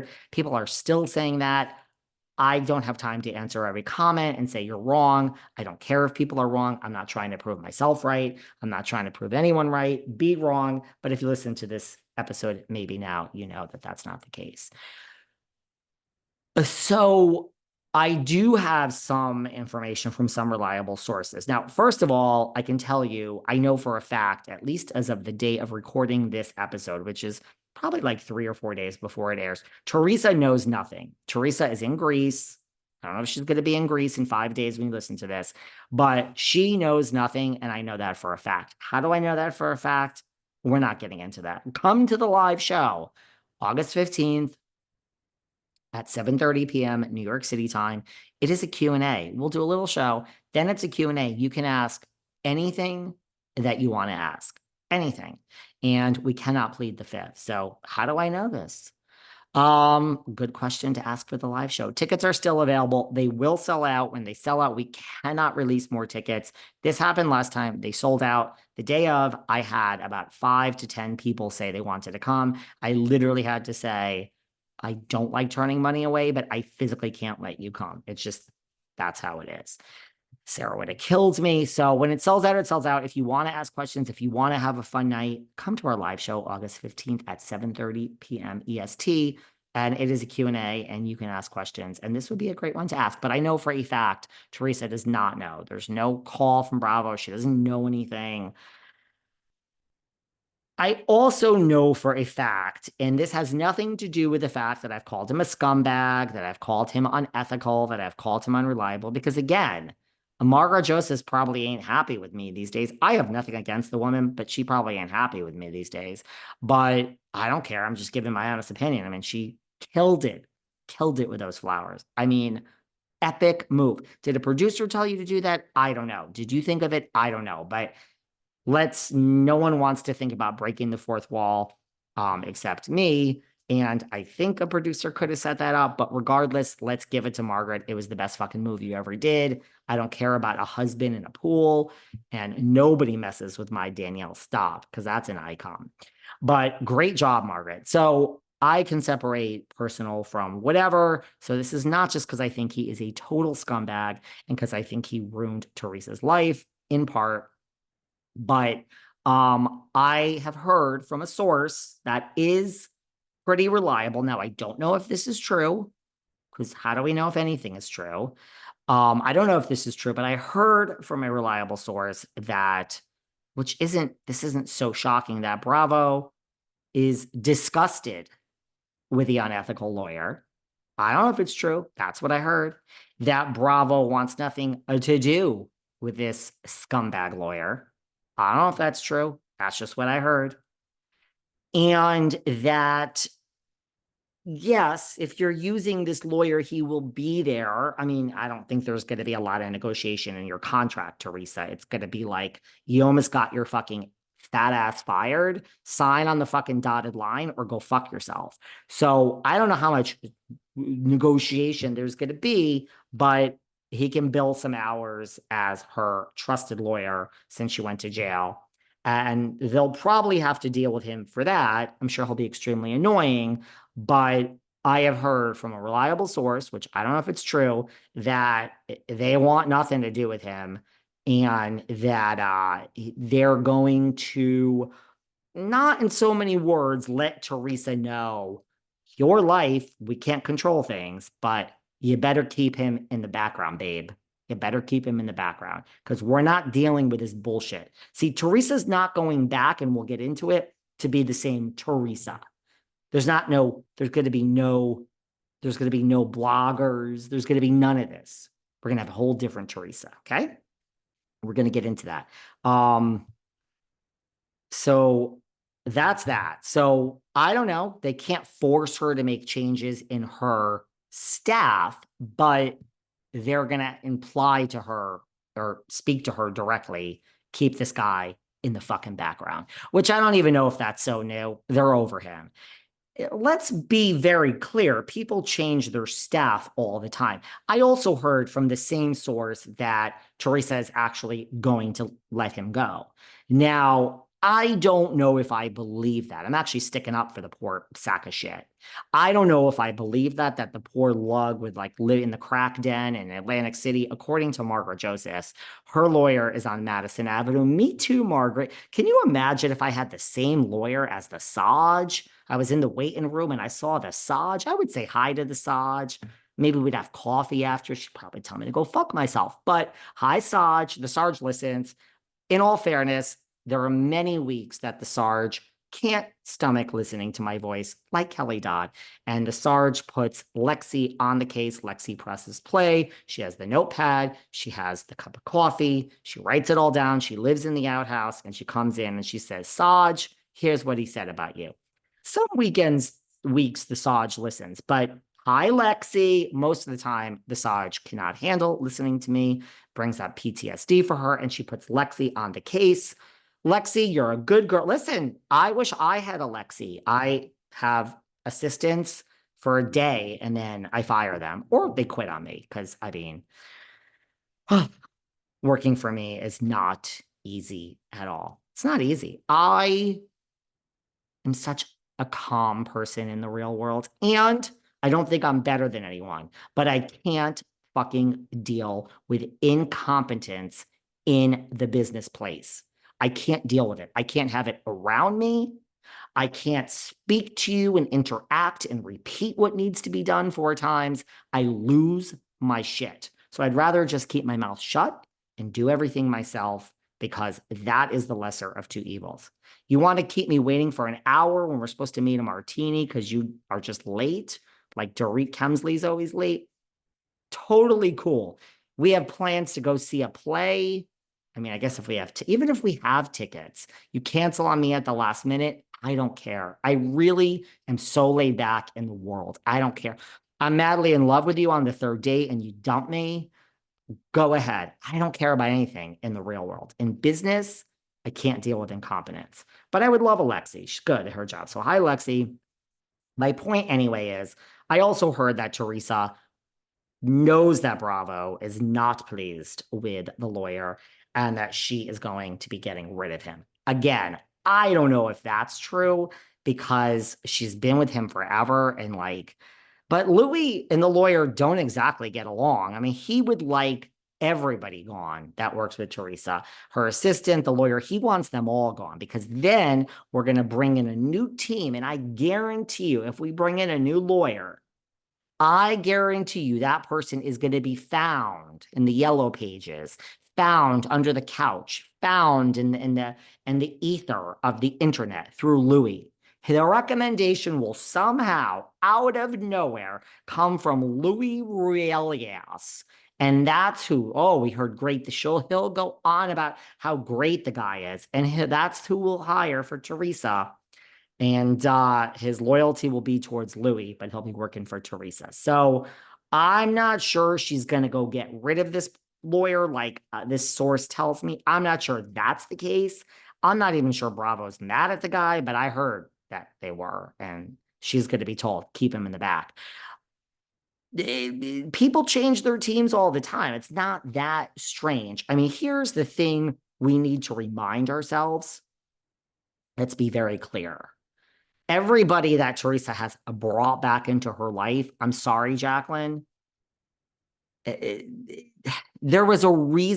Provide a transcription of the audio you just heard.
fired. People are still saying that. I don't have time to answer every comment and say you're wrong. I don't care if people are wrong. I'm not trying to prove myself right. I'm not trying to prove anyone right. Be wrong. But if you listen to this episode, maybe now you know that that's not the case. So I do have some information from some reliable sources. Now, first of all, I can tell you, I know for a fact, at least as of the day of recording this episode, which is probably like 3 or 4 days before it airs, Teresa knows nothing. Teresa is in Greece. I don't know if she's going to be in Greece in 5 days when you listen to this, but she knows nothing. And I know that for a fact. How do I know that for a fact? We're not getting into that. Come to the live show, August 15th at 7:30 p.m. New York City time. It is a Q&A. We'll do a little show. Then it's a Q&A. You can ask anything that you want to ask, anything. And we cannot plead the fifth. So how do I know this? Good question to ask for the live show. Tickets are still available. They will sell out. When they sell out, we cannot release more tickets. This happened last time. They sold out the day of. I had about 5 to 10 people say they wanted to come. I literally had to say, I don't like turning money away, but I physically can't let you come. It's just, that's how it is. Sarah would have killed me. So when it sells out, it sells out. If you want to ask questions, if you want to have a fun night, come to our live show August 15th at 7:30 p.m. EST. And it is a Q&A and you can ask questions. And this would be a great one to ask. But I know for a fact, Teresa does not know. There's no call from Bravo. She doesn't know anything. I also know for a fact, and this has nothing to do with the fact that I've called him a scumbag, that I've called him unethical, that I've called him unreliable, because again, Margaret Joseph probably ain't happy with me these days. I have nothing against the woman, but she probably ain't happy with me these days. But I don't care. I'm just giving my honest opinion. I mean, she killed it with those flowers. I mean, epic move. Did a producer tell you to do that? I don't know. Did you think of it? I don't know. But no one wants to think about breaking the fourth wall, except me. And I think a producer could have set that up, but regardless, let's give it to Margaret. It was the best fucking move you ever did. I don't care about a husband in a pool, and nobody messes with my Danielle Stop because that's an icon. But great job, Margaret. So I can separate personal from whatever. So this is not just because I think he is a total scumbag and because I think he ruined Teresa's life in part. But I have heard from a source that is pretty reliable. Now, I don't know if this is true, because how do we know if anything is true? I don't know if this is true, but I heard from a reliable source that, this isn't so shocking, that Bravo is disgusted with the unethical lawyer. I don't know if it's true. That's what I heard. That Bravo wants nothing to do with this scumbag lawyer. I don't know if that's true. That's just what I heard. And that, yes, if you're using this lawyer, he will be there. I mean, I don't think there's going to be a lot of negotiation in your contract, Teresa. It's going to be like, you almost got your fucking fat ass fired, sign on the fucking dotted line or go fuck yourself. So I don't know how much negotiation there's going to be, but he can bill some hours as her trusted lawyer since she went to jail. And they'll probably have to deal with him for that. I'm sure he'll be extremely annoying, but I have heard from a reliable source, which I don't know if it's true, that they want nothing to do with him and that they're going to, not in so many words, let Teresa know, your life, we can't control things, but you better keep him in the background, babe. You better keep him in the background because we're not dealing with this bullshit. See, Teresa's not going back, and we'll get into it, to be the same Teresa. There's going to be no bloggers. There's going to be none of this. We're going to have a whole different Teresa. Okay. We're going to get into that. So that's that. So I don't know. They can't force her to make changes in her staff, but they're going to imply to her or speak to her directly, keep this guy in the fucking background, which I don't even know if that's so new. They're over him. Let's be very clear. People change their staff all the time. I also heard from the same source that Teresa is actually going to let him go. Now, I don't know if I believe that. I'm actually sticking up for the poor sack of shit. I don't know if I believe that the poor lug would like live in the crack den in Atlantic City. According to Margaret Joseph, her lawyer is on Madison Avenue. Me too, Margaret. Can you imagine if I had the same lawyer as the Saj? I was in the waiting room and I saw the Saj. I would say hi to the Saj. Maybe we'd have coffee after. She'd probably tell me to go fuck myself. But hi, Saj. The Sarge listens. In all fairness, there are many weeks that the Sarge can't stomach listening to my voice like Kelly Dodd. And the Sarge puts Lexi on the case. Lexi presses play. She has the notepad. She has the cup of coffee. She writes it all down. She lives in the outhouse and she comes in and she says, Sarge, here's what he said about you. Some weeks, the Sarge listens, but hi, Lexi. Most of the time, the Sarge cannot handle listening to me, brings up PTSD for her, and she puts Lexi on the case. Lexi, you're a good girl. Listen, I wish I had a Lexi. I have assistants for a day and then I fire them or they quit on me because I mean, working for me is not easy at all. It's not easy. I am such a calm person in the real world. And I don't think I'm better than anyone, but I can't fucking deal with incompetence in the business place. I can't deal with it. I can't have it around me. I can't speak to you and interact and repeat what needs to be done 4 times. I lose my shit. So I'd rather just keep my mouth shut and do everything myself because that is the lesser of two evils. You want to keep me waiting for an hour when we're supposed to meet a martini because you are just late, like Dorit Kemsley's always late? Totally cool. We have plans to go see a play. I mean, I guess if we have, even if we have tickets, you cancel on me at the last minute. I don't care. I really am so laid back in the world. I don't care. I'm madly in love with you on the third date and you dump me. Go ahead. I don't care about anything in the real world. In business, I can't deal with incompetence. But I would love Alexi. She's good at her job. So hi, Lexi. My point anyway is I also heard that Teresa knows that Bravo is not pleased with the lawyer and that she is going to be getting rid of him. Again, I don't know if that's true because she's been with him forever and like, but Louis and the lawyer don't exactly get along. I mean, he would like everybody gone that works with Teresa, her assistant, the lawyer, he wants them all gone because then we're going to bring in a new team. And I guarantee you, if we bring in a new lawyer, I guarantee you that person is going to be found in the yellow pages, found under the couch, found in the ether of the internet through Louis. The recommendation will somehow, out of nowhere, come from Louis Relias. And that's who, oh, we heard great. He'll go on about how great the guy is. And that's who we'll hire for Teresa. And his loyalty will be towards Louis, but he'll be working for Teresa. So I'm not sure she's going to go get rid of this lawyer like this source tells me. I'm not sure that's the case. I'm not even sure Bravo's mad at the guy, but I heard that they were. And she's going to be told, keep him in the back. People change their teams all the time. It's not that strange. I mean, here's the thing we need to remind ourselves. Let's be very clear. Everybody that Teresa has brought back into her life, I'm sorry, Jacqueline, there was a reason